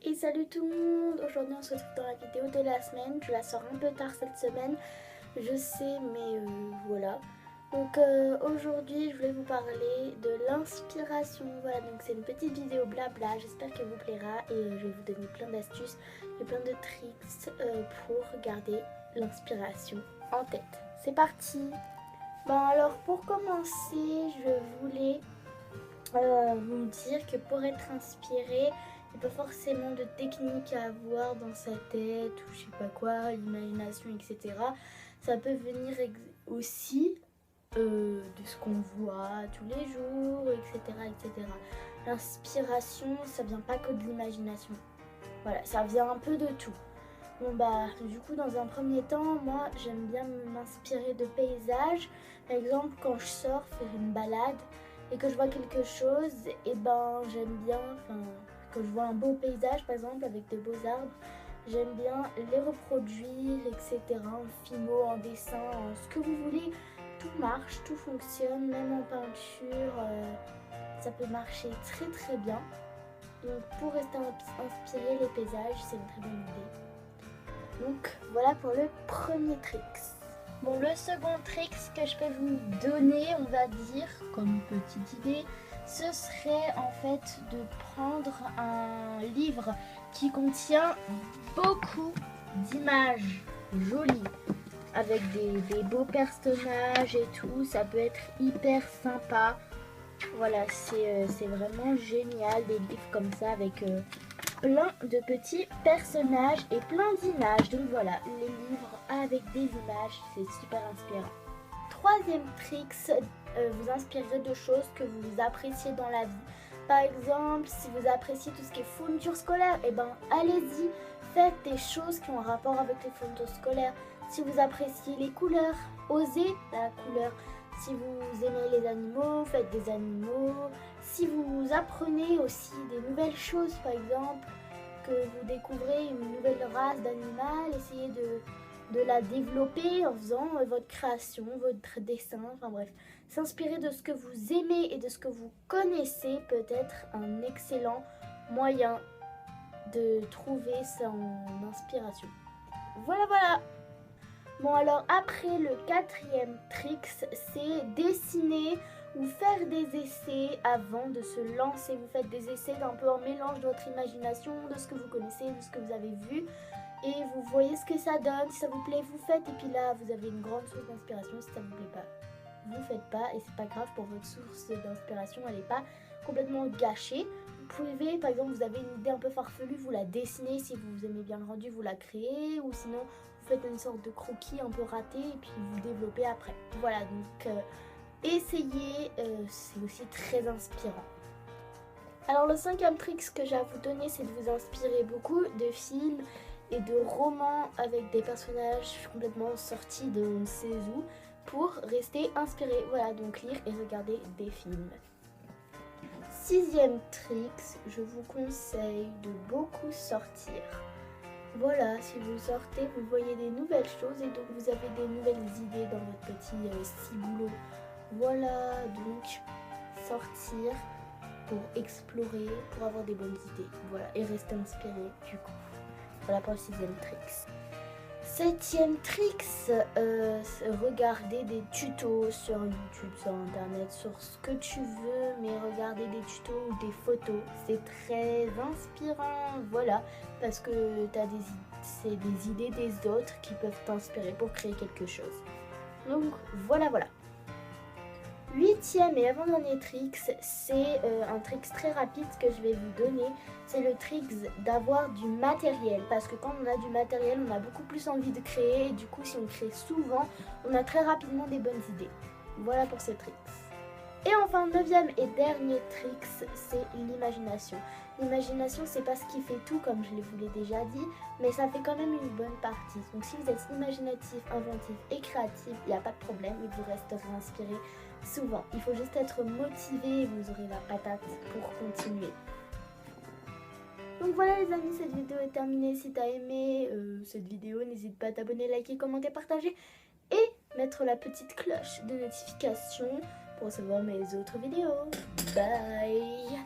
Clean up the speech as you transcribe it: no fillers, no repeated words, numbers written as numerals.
Et salut tout le monde, aujourd'hui on se retrouve dans la vidéo de la semaine. Je la sors un peu tard cette semaine, je sais, mais voilà. Donc aujourd'hui je voulais vous parler de l'inspiration. Voilà, donc c'est une petite vidéo blabla, j'espère qu'elle vous plaira. Et je vais vous donner plein d'astuces et plein de tricks pour garder l'inspiration en tête. C'est parti. Bon alors pour commencer, je voulais vous dire que pour être inspiré, il n'y a pas forcément de technique à avoir dans sa tête ou je sais pas quoi, l'imagination, etc. Ça peut venir aussi de ce qu'on voit tous les jours, etc. etc. L'inspiration, ça vient pas que de l'imagination. Voilà, ça vient un peu de tout. Bon bah du coup dans un premier temps, moi j'aime bien m'inspirer de paysages. Par exemple quand je sors faire une balade et que je vois quelque chose, et ben j'aime bien, quand je vois un beau paysage par exemple avec de beaux arbres, j'aime bien les reproduire, etc. En phimo, en dessin, en ce que vous voulez. Tout marche, tout fonctionne, même en peinture, ça peut marcher très très bien. Donc pour rester inspiré, les paysages c'est une très bonne idée. Donc voilà pour le premier trick. Bon, le second trick que je peux vous donner, on va dire, comme petite idée, ce serait en fait de prendre un livre qui contient beaucoup d'images jolies, avec des beaux personnages et tout. Ça peut être hyper sympa. Voilà, c'est vraiment génial, des livres comme ça avec plein de petits personnages et plein d'images. Donc voilà, les livres avec des images, c'est super inspirant. Troisième trick, vous inspirerez de choses que vous appréciez dans la vie. Par exemple, si vous appréciez tout ce qui est fourniture scolaire, et ben allez-y, faites des choses qui ont un rapport avec les fournitures scolaires. Si vous appréciez les couleurs, osez la couleur. Si vous aimez les animaux, faites des animaux. Si vous apprenez aussi des nouvelles choses, par exemple, que vous découvrez une nouvelle race d'animal, essayez de la développer en faisant votre création, votre dessin, enfin bref. S'inspirer de ce que vous aimez et de ce que vous connaissez peut être un excellent moyen de trouver son inspiration. Voilà. Bon alors après le quatrième trick, c'est dessiner ou faire des essais avant de se lancer. Vous faites des essais d'un peu en mélange de votre imagination, de ce que vous connaissez, de ce que vous avez vu. Et vous voyez ce que ça donne, si ça vous plaît, vous faites. Et puis là, vous avez une grande source d'inspiration. Si ça vous plaît pas, vous faites pas. Et c'est pas grave, pour votre source d'inspiration, elle n'est pas complètement gâchée. Vous pouvez, par exemple, vous avez une idée un peu farfelue, vous la dessinez. Si vous aimez bien le rendu, vous la créez. Ou sinon, vous faites une sorte de croquis un peu raté et puis vous développez après. Voilà, donc essayez, c'est aussi très inspirant. Alors le cinquième trick que j'ai à vous donner, c'est de vous inspirer beaucoup de films et de romans avec des personnages complètement sortis de on ne sait où pour rester inspiré. Voilà, donc lire et regarder des films. Sixième trick, je vous conseille de beaucoup sortir. Voilà, si vous sortez, vous voyez des nouvelles choses et donc vous avez des nouvelles idées dans votre petit ciboulot. Voilà, donc sortir pour explorer, pour avoir des bonnes idées. Voilà, et rester inspiré du coup. Voilà pour le sixième trick. Septième trick, regarder des tutos sur YouTube, sur internet, sur ce que tu veux, mais regarder des tutos ou des photos, c'est très inspirant, voilà, parce que c'est des idées des autres qui peuvent t'inspirer pour créer quelque chose. Donc voilà. Huitième et avant-dernier trick, c'est un trick très rapide que je vais vous donner. C'est le trick d'avoir du matériel. Parce que quand on a du matériel, on a beaucoup plus envie de créer. Et du coup, si on crée souvent, on a très rapidement des bonnes idées. Voilà pour ce trick. Et enfin, neuvième et dernier trick, c'est l'imagination. L'imagination, c'est pas ce qui fait tout, comme je vous l'ai déjà dit, mais ça fait quand même une bonne partie. Donc si vous êtes imaginatif, inventif et créatif, il n'y a pas de problème, et vous resterez inspiré souvent. Il faut juste être motivé et vous aurez la patate pour continuer. Donc voilà les amis, cette vidéo est terminée. Si tu as aimé cette vidéo, n'hésite pas à t'abonner, liker, commenter, partager et mettre la petite cloche de notification pour recevoir mes autres vidéos. Bye!